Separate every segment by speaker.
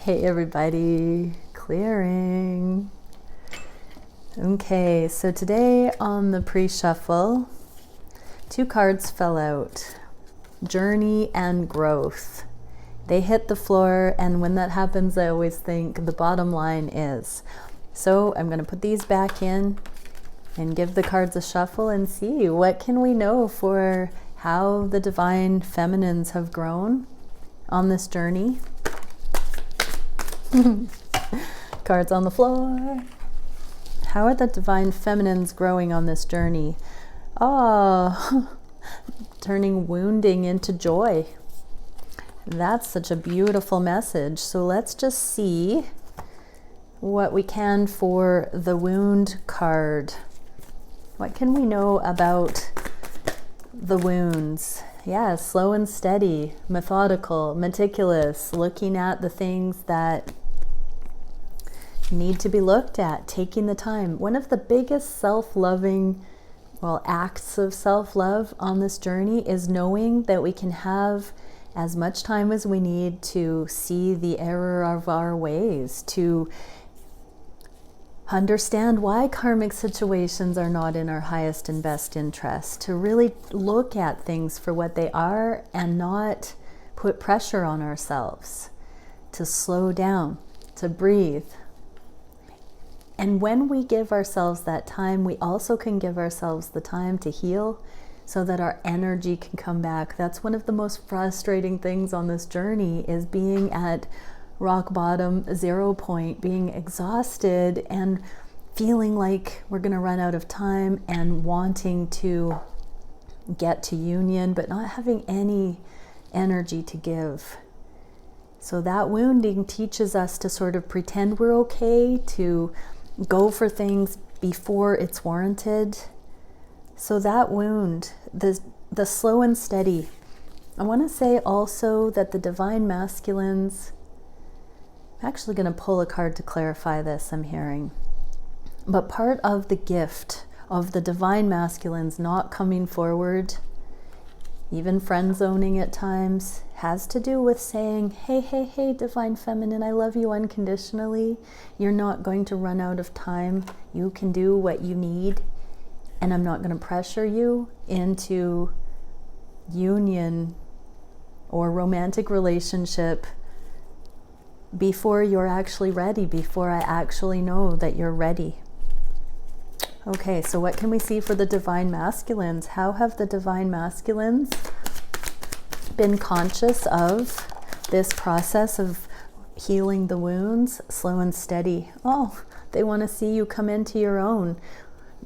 Speaker 1: Hey everybody, clearing. Okay, so today on the pre-shuffle, two cards fell out, Journey and Growth. They hit the floor, and when that happens, I always think the bottom line is. So I'm going to put these back in and give the cards a shuffle and see what can we know for how the divine feminines have grown on this journey. Cards on the floor. How are the divine feminines growing on this journey? Oh, turning wounding into joy. That's such a beautiful message. So let's just see what we can for the wound card. What can we know about the wounds? Yeah, slow and steady, methodical, meticulous, looking at the things that need to be looked at, taking the time. One of the biggest self-loving, acts of self-love on this journey is knowing that we can have as much time as we need to see the error of our ways, to understand why karmic situations are not in our highest and best interest, to really look at things for what they are and not put pressure on ourselves, to slow down, to breathe. And when we give ourselves that time, we also can give ourselves the time to heal so that our energy can come back. That's one of the most frustrating things on this journey, is being at rock bottom, 0 point, being exhausted and feeling like we're going to run out of time and wanting to get to union, but not having any energy to give. So that wounding teaches us to sort of pretend we're okay, to go for things before it's warranted. So that wound, the slow and steady. I want to say also that the divine masculines, I'm actually going to pull a card to clarify this, I'm hearing. But part of the gift of the divine masculines not coming forward, even friend zoning at times, has to do with saying, hey, divine feminine, I love you unconditionally. You're not going to run out of time. You can do what you need, and I'm not going to pressure you into union or romantic relationship before you're actually ready, before I actually know that you're ready. Okay, so what can we see for the divine masculines? How have the divine masculines been conscious of this process of healing the wounds, slow and steady? Oh, they want to see you come into your own.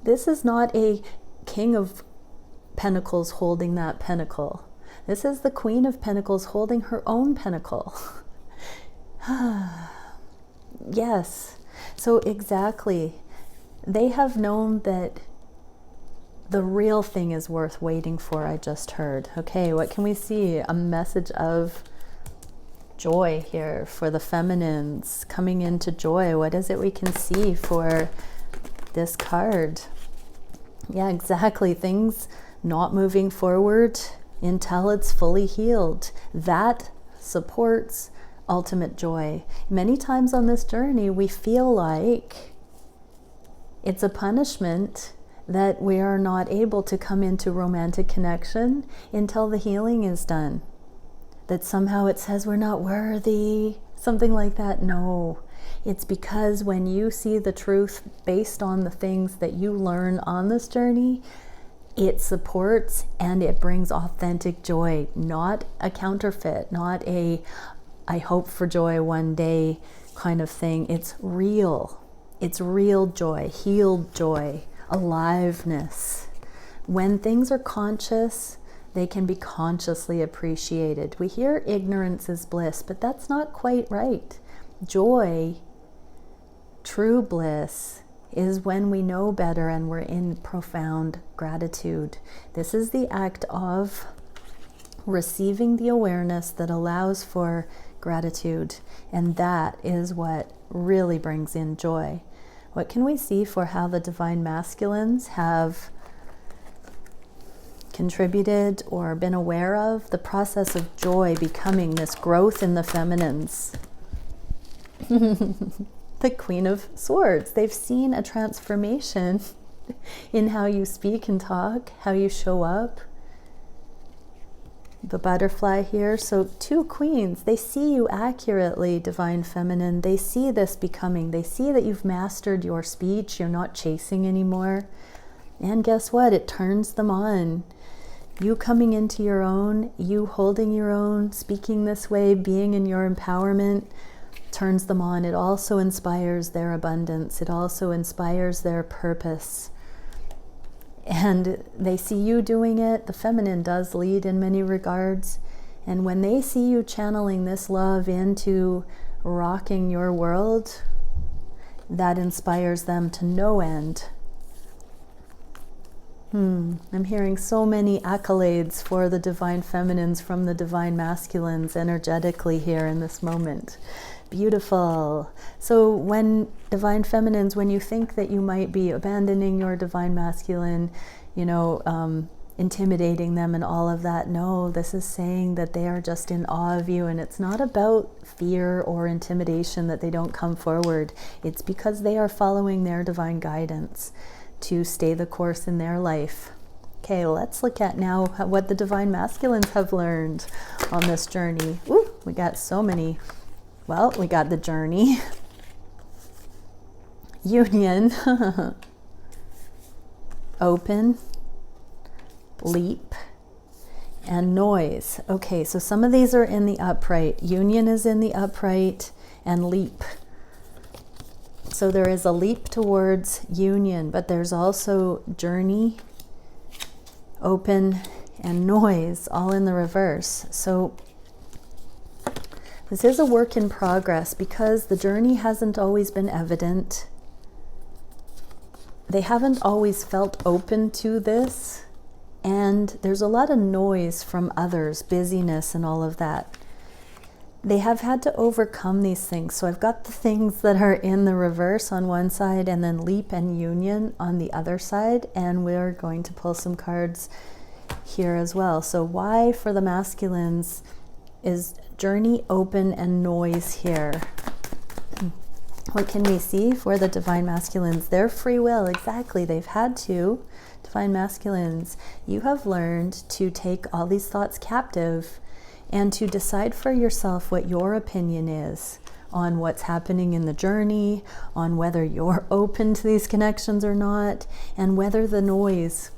Speaker 1: This is not a King of Pentacles holding that pentacle. This is the Queen of Pentacles holding her own pentacle. Yes, so exactly. They have known that the real thing is worth waiting for, I just heard. Okay, what can we see? A message of joy here for the feminines, coming into joy. What is it we can see for this card? Yeah, exactly. Things not moving forward until it's fully healed. That supports ultimate joy. Many times on this journey, we feel like it's a punishment that we are not able to come into romantic connection until the healing is done. That somehow it says we're not worthy, something like that. No, it's because when you see the truth based on the things that you learn on this journey, it supports and it brings authentic joy, not a counterfeit, not a I hope for joy one day kind of thing. It's real. It's real joy, healed joy, aliveness. When things are conscious, they can be consciously appreciated. We hear ignorance is bliss, but that's not quite right. Joy, true bliss, is when we know better and we're in profound gratitude. This is the act of receiving the awareness that allows for gratitude, and that is what really brings in joy. What can we see for how the divine masculines have contributed or been aware of the process of joy becoming this growth in the feminines? The Queen of Swords. They've seen a transformation in how you speak and talk, how you show up. The butterfly here. So 2 queens, they see you accurately, Divine Feminine. They see this becoming. They see that you've mastered your speech. You're not chasing anymore. And guess what? It turns them on. You coming into your own, you holding your own, speaking this way, being in your empowerment, turns them on. It also inspires their abundance. It also inspires their purpose. And they see you doing it. The feminine does lead in many regards. And when they see you channeling this love into rocking your world, that inspires them to no end. I'm hearing so many accolades for the Divine Feminines from the Divine Masculines energetically here in this moment. Beautiful. So when Divine Feminines, when you think that you might be abandoning your Divine Masculine, intimidating them and all of that, no, this is saying that they are just in awe of you. And it's not about fear or intimidation that they don't come forward. It's because they are following their divine guidance to stay the course in their life. Okay, let's look at now what the Divine Masculines have learned on this journey. Ooh, we got so many. Well, we got the journey, union, open, leap, and noise. Okay, so some of these are in the upright. Union is in the upright, and leap. So there is a leap towards union, but there's also journey, open, and noise, all in the reverse. So this is a work in progress because the journey hasn't always been evident. They haven't always felt open to this. And there's a lot of noise from others, busyness and all of that. They have had to overcome these things. So I've got the things that are in the reverse on one side and then leap and union on the other side. And we're going to pull some cards here as well. So why for the masculines is journey, open, and noise here? What can we see for the Divine Masculines? Their free will, exactly. They've had to. Divine Masculines, you have learned to take all these thoughts captive and to decide for yourself what your opinion is on what's happening in the journey, on whether you're open to these connections or not, and whether the noise,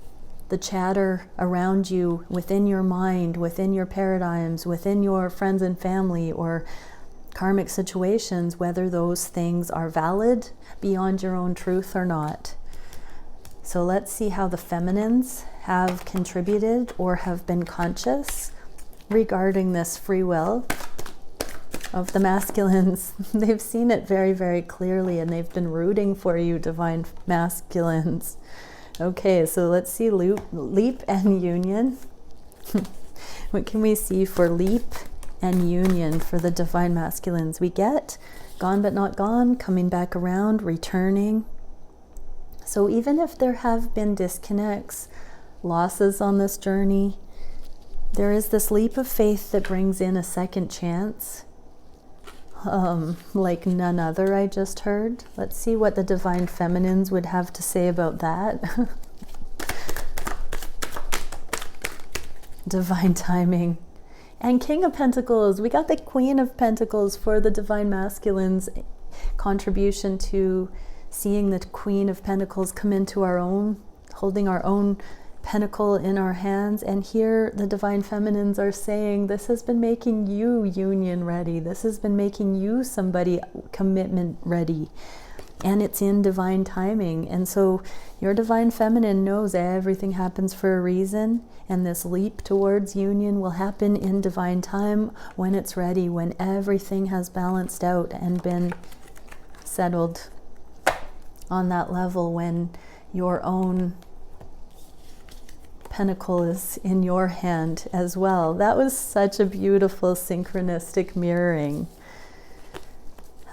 Speaker 1: the chatter around you within your mind, within your paradigms, within your friends and family or karmic situations, whether those things are valid beyond your own truth or not. So let's see how the feminines have contributed or have been conscious regarding this free will of the masculines. They've seen it very, very clearly, and they've been rooting for you, Divine Masculines. Okay, so let's see leap and union. What can we see for leap and union for the Divine Masculines? We get gone but not gone, coming back around, returning. So even if there have been disconnects, losses on this journey, there is this leap of faith that brings in a second chance, like none other I just heard. Let's see what the Divine Feminines would have to say about that. Divine timing. And King of Pentacles, we got the Queen of Pentacles for the Divine Masculines' contribution to seeing the Queen of Pentacles come into our own, holding our own pentacle in our hands. And here the Divine Feminines are saying this has been making you union ready. This has been making you somebody commitment ready. And it's in divine timing. And so your Divine Feminine knows everything happens for a reason. And this leap towards union will happen in divine time when it's ready, when everything has balanced out and been settled on that level, when your own pentacle is in your hand as well. That was such a beautiful synchronistic mirroring.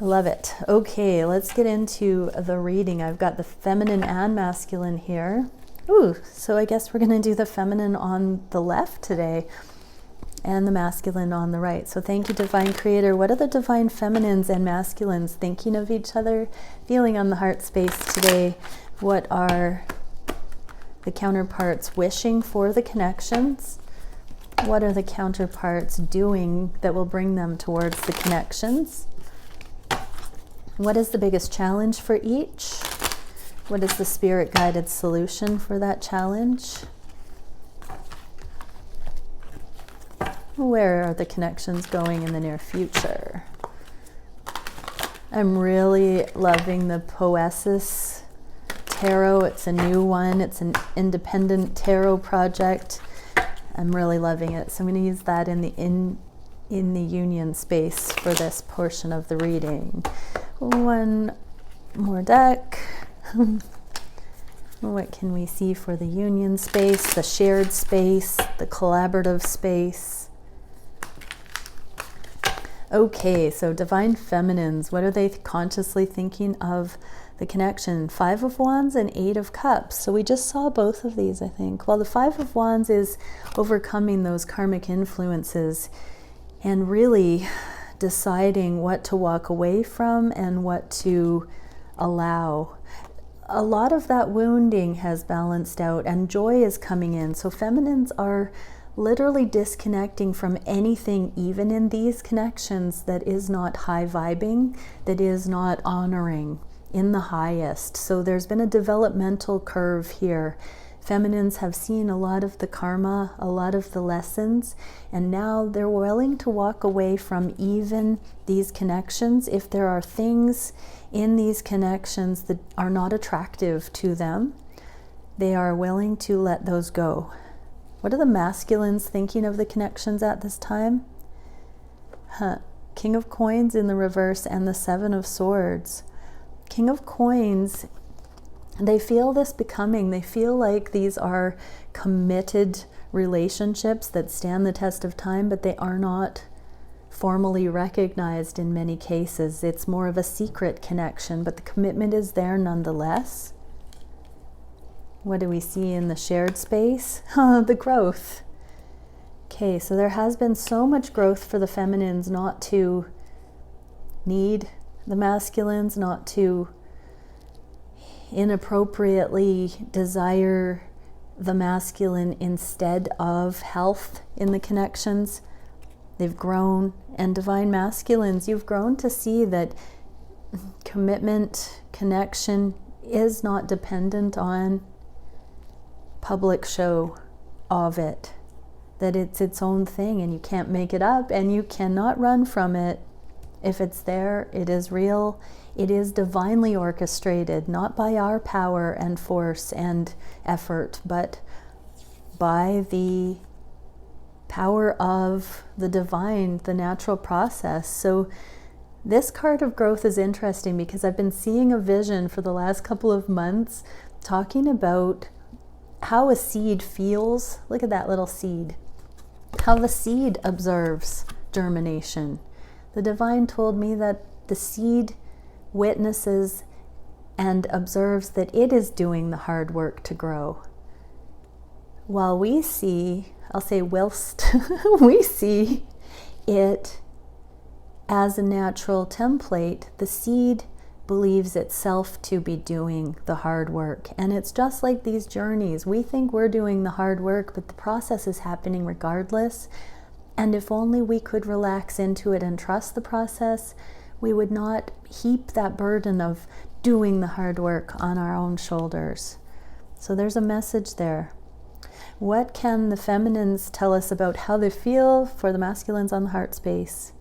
Speaker 1: I love it. Okay, let's get into the reading. I've got the feminine and masculine here. Ooh, so I guess we're going to do the feminine on the left today. and the masculine on the right. So thank you, Divine Creator. What are the divine feminines and masculines thinking of each other, feeling on the heart space today? What are the counterparts wishing for the connections? What are the counterparts doing that will bring them towards the connections? What is the biggest challenge for each? What is the spirit-guided solution for that challenge? Where are the connections going in the near future? I'm really loving the Poesis Tarot. It's a new one. It's an independent tarot project. I'm really loving it. So I'm going to use that in the union space for this portion of the reading. One more deck. What can we see for the union space, the shared space, the collaborative space? Okay, so divine feminines, what are they consciously thinking of the connection? 5 of Wands and 8 of Cups. So we just saw both of these, I think. Well, the 5 of Wands is overcoming those karmic influences and really deciding what to walk away from and what to allow. A lot of that wounding has balanced out and joy is coming in. So feminines are literally disconnecting from anything, even in these connections, that is not high vibing, that is not honoring in the highest. So there's been a developmental curve here. Feminines have seen a lot of the karma, a lot of the lessons, and now they're willing to walk away from even these connections if there are things in these connections that are not attractive to them. They are willing to let those go. What are the masculines thinking of the connections at this time? King of Coins in the reverse and the 7 of Swords. King of Coins, they feel this becoming. They feel like these are committed relationships that stand the test of time, but they are not formally recognized in many cases. It's more of a secret connection, but the commitment is there nonetheless. What do we see in the shared space? The growth. Okay, so there has been so much growth for the feminines not to need the masculines, not to inappropriately desire the masculine instead of health in the connections. They've grown, and divine masculines, you've grown to see that commitment, connection is not dependent on public show of it, that it's its own thing and you can't make it up and you cannot run from it. If it's there, it is real. It is divinely orchestrated, not by our power and force and effort, but by the power of the divine, the natural process. So this card of growth is interesting because I've been seeing a vision for the last couple of months talking about how a seed feels. Look at that little seed. How the seed observes germination. The divine told me that the seed witnesses and observes that it is doing the hard work to grow. While we see, I'll say whilst we see it as a natural template, the seed believes itself to be doing the hard work. And it's just like these journeys. We think we're doing the hard work, but the process is happening regardless. And if only we could relax into it and trust the process, we would not heap that burden of doing the hard work on our own shoulders. So there's a message there. What can the feminines tell us about how they feel for the masculines on the heart space?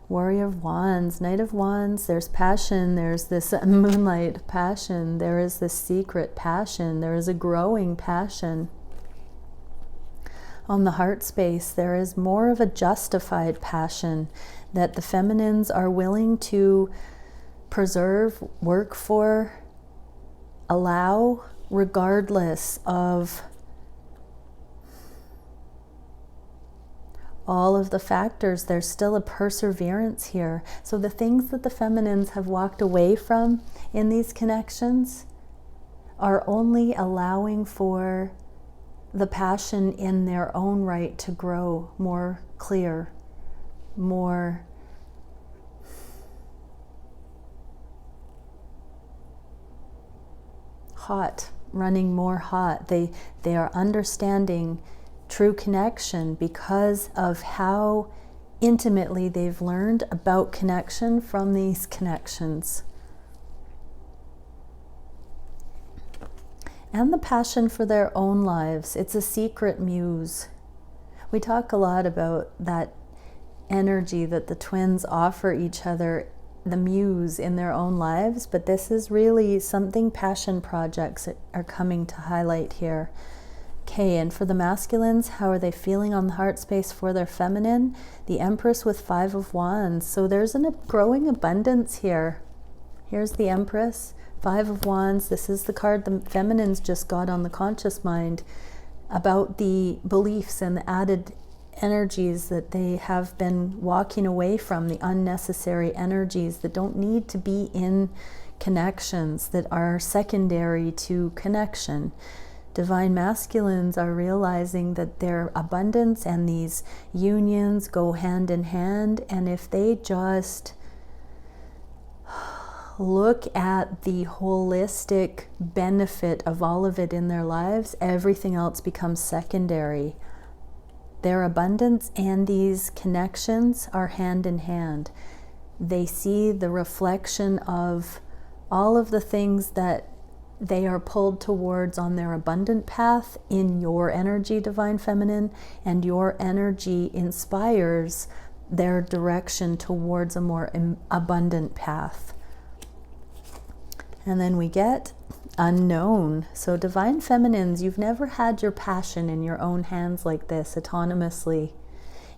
Speaker 1: Warrior of Wands, Knight of Wands, there's passion, there's this moonlight passion, there is this secret passion, there is a growing passion. On the heart space, there is more of a justified passion that the feminines are willing to preserve, work for, allow, regardless of all of the factors. There's still a perseverance here. So the things that the feminines have walked away from in these connections are only allowing for the passion in their own right to grow more clear, more hot, running more hot. They are understanding true connection because of how intimately they've learned about connection from these connections. And the passion for their own lives. It's a secret muse. We talk a lot about that energy that the twins offer each other, the muse in their own lives, but this is really something passion projects are coming to highlight here. Okay, and for the masculines, how are they feeling on the heart space for their feminine? The Empress with 5 of Wands. So there's a growing abundance here. Here's the Empress, 5 of Wands. This is the card the feminines just got on the conscious mind about the beliefs and the added energies that they have been walking away from, the unnecessary energies that don't need to be in connections, that are secondary to connection. Divine masculines are realizing that their abundance and these unions go hand in hand, and if they just look at the holistic benefit of all of it in their lives, everything else becomes secondary. Their abundance and these connections are hand in hand. They see the reflection of all of the things that they are pulled towards on their abundant path in your energy, Divine Feminine, and your energy inspires their direction towards a more abundant path. And then we get unknown. So Divine Feminines, you've never had your passion in your own hands like this, autonomously.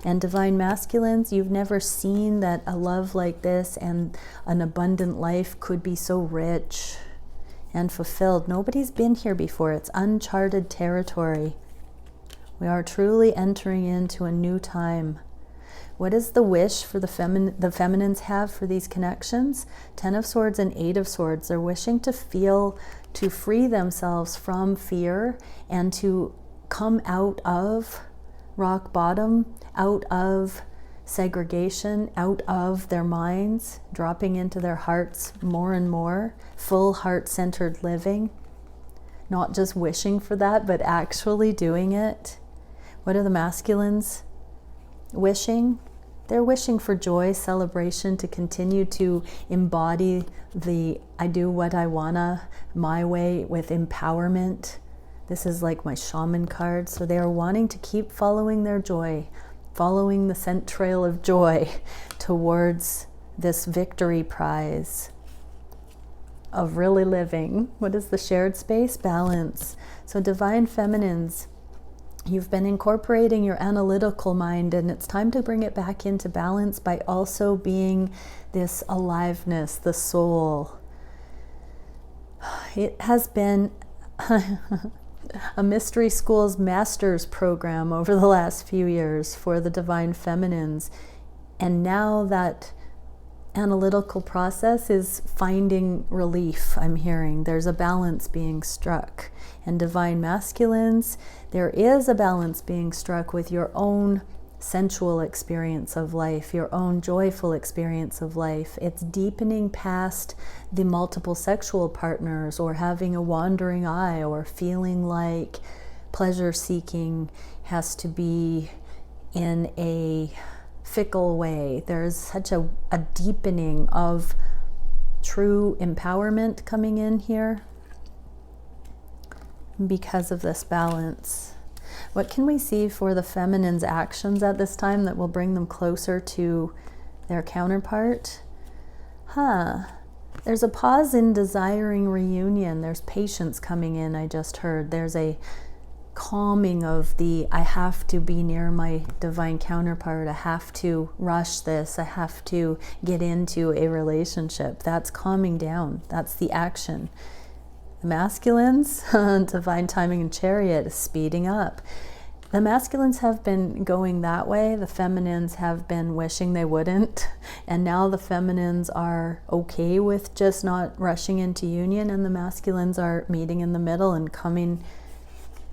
Speaker 1: And Divine Masculines, you've never seen that a love like this and an abundant life could be so rich and fulfilled. Nobody's been here before. It's uncharted territory. We are truly entering into a new time. What is the wish for the feminines have for these connections? 10 of Swords and 8 of Swords. They're wishing to free themselves from fear and to come out of rock bottom, out of segregation, out of their minds, dropping into their hearts more and more, full heart-centered living, not just wishing for that, but actually doing it. What are the masculines wishing? They're wishing for joy, celebration, to continue to embody the I do what I wanna, my way, with empowerment. This is like my shaman card. So they are wanting to keep following their joy, following the scent trail of joy towards this victory prize of really living. What is the shared space? Balance. So Divine Feminines, you've been incorporating your analytical mind, and it's time to bring it back into balance by also being this aliveness, the soul. It has been a mystery school's master's program over the last few years for the Divine Feminines, and now that analytical process is finding relief. I'm hearing there's a balance being struck. And Divine Masculines, there is a balance being struck with your own sensual experience of life, your own joyful experience of life. It's deepening past the multiple sexual partners, or having a wandering eye, or feeling like pleasure seeking has to be in a fickle way. There's such a deepening of true empowerment coming in here because of this balance. What can we see for the feminine's actions at this time that will bring them closer to their counterpart? There's a pause in desiring reunion. There's patience coming in, I just heard. There's a calming of the I have to be near my divine counterpart, I have to rush this, I have to get into a relationship. That's calming down. That's the action. The masculines, Divine Timing and Chariot, is speeding up. The masculines have been going that way. The feminines have been wishing they wouldn't. And now the feminines are okay with just not rushing into union, and the masculines are meeting in the middle and coming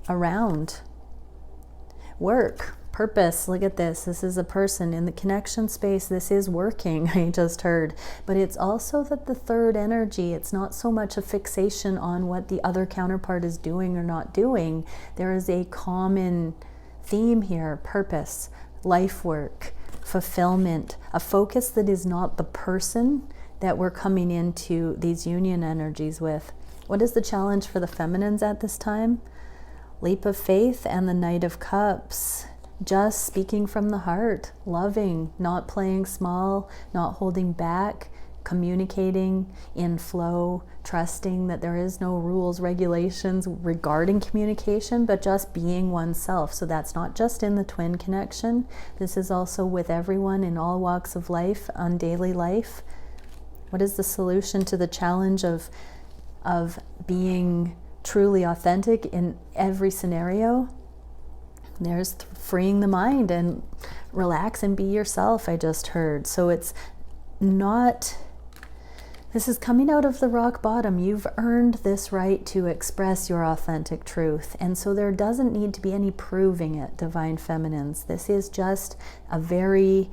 Speaker 1: around. Work, purpose, look at this. This is a person in the connection space. This is working, I just heard. But it's also that the third energy, it's not so much a fixation on what the other counterpart is doing or not doing. There is a common theme here: purpose, life work, fulfillment, a focus that is not the person that we're coming into these union energies with. What is the challenge for the feminines at this time? Leap of faith and the Knight of Cups. Just speaking from the heart, loving, not playing small, not holding back, communicating in flow, trusting that there is no rules, regulations regarding communication, but just being oneself. So that's not just in the twin connection. This is also with everyone in all walks of life, on daily life. What is the solution to the challenge of being truly authentic in every scenario? There's freeing the mind and relax and be yourself, I just heard. So it's not, this is coming out of the rock bottom. You've earned this right to express your authentic truth. And so there doesn't need to be any proving it, divine feminines. This is just a very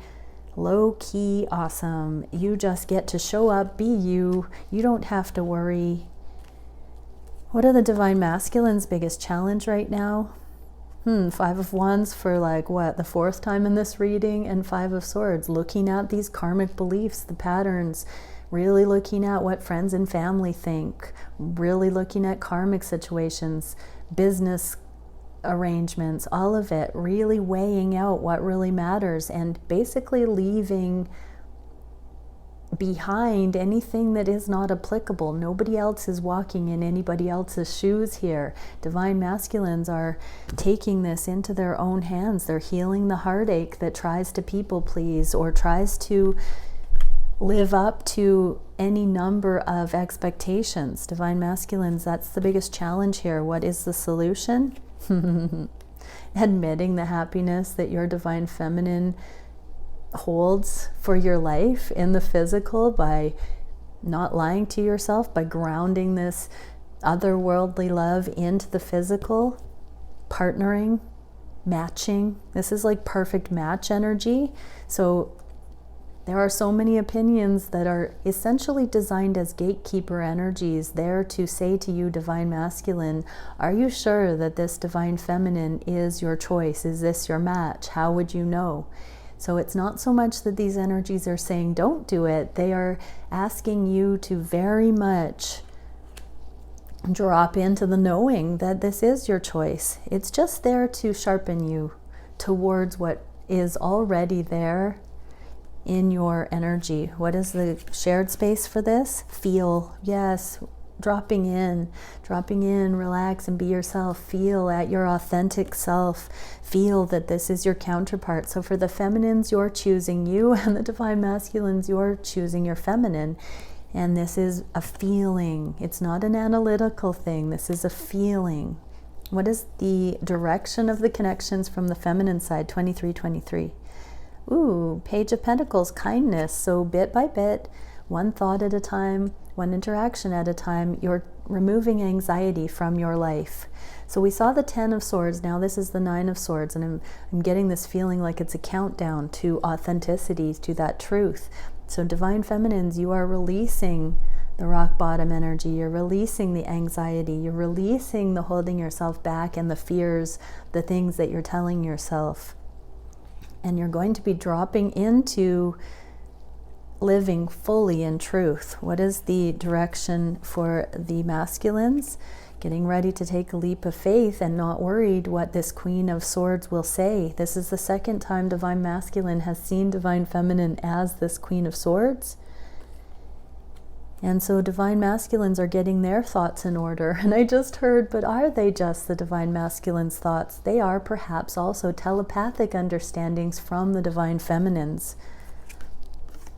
Speaker 1: low-key awesome. You just get to show up, be you. You don't have to worry. What are the divine masculines' biggest challenge right now? Five of Wands for like what, the fourth time in this reading, and Five of Swords, looking at these karmic beliefs, the patterns, really looking at what friends and family think, really looking at karmic situations, business arrangements, all of it, really weighing out what really matters and basically leaving behind anything that is not applicable. Nobody else is walking in anybody else's shoes here. Divine masculines are taking this into their own hands. They're healing the heartache that tries to people please or tries to live up to any number of expectations. Divine masculines, that's the biggest challenge here. What is the solution? Admitting the happiness that your divine feminine holds for your life in the physical, by not lying to yourself, by grounding this otherworldly love into the physical, partnering, matching. This is like perfect match energy. So there are so many opinions that are essentially designed as gatekeeper energies, there to say to you, divine masculine, are you sure that this divine feminine is your choice? Is this your match? How would you know? So it's not so much that these energies are saying don't do it. They are asking you to very much drop into the knowing that this is your choice. It's just there to sharpen you towards what is already there in your energy. What is the shared space for this? Feel. Yes. Dropping in, relax and be yourself. Feel at your authentic self. Feel that this is your counterpart. So for the feminines, you're choosing you, and the divine masculines, you're choosing your feminine. And this is a feeling. It's not an analytical thing. This is a feeling. What is the direction of the connections from the feminine side? 2323. Ooh, Page of Pentacles, kindness. So bit by bit, one thought at a time, one interaction at a time, you're removing anxiety from your life. So we saw the 10 of Swords. Now this is the 9 of Swords, and I'm getting this feeling like it's a countdown to authenticity, to that truth. So divine feminines, you are releasing the rock bottom energy. You're releasing the anxiety. You're releasing the holding yourself back and the fears, the things that you're telling yourself. And you're going to be dropping into living fully in truth. What is the direction for the masculines? Getting ready to take a leap of faith and not worried what this Queen of Swords will say. This is the second time divine masculine has seen divine feminine as this Queen of Swords. And so divine masculines are getting their thoughts in order. And I just heard, but are they just the divine masculine's thoughts? They are perhaps also telepathic understandings from the divine feminines.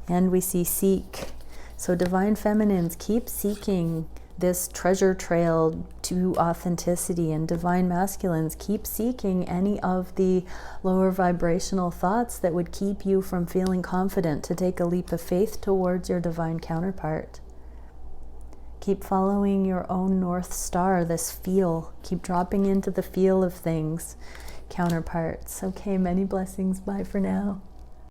Speaker 1: And we see seek. So divine feminines, keep seeking this treasure trail to authenticity, and divine masculines, keep seeking any of the lower vibrational thoughts that would keep you from feeling confident to take a leap of faith towards your divine counterpart. Keep following your own North Star, this feel. Keep dropping into the feel of things, counterparts. Okay, many blessings. Bye for now.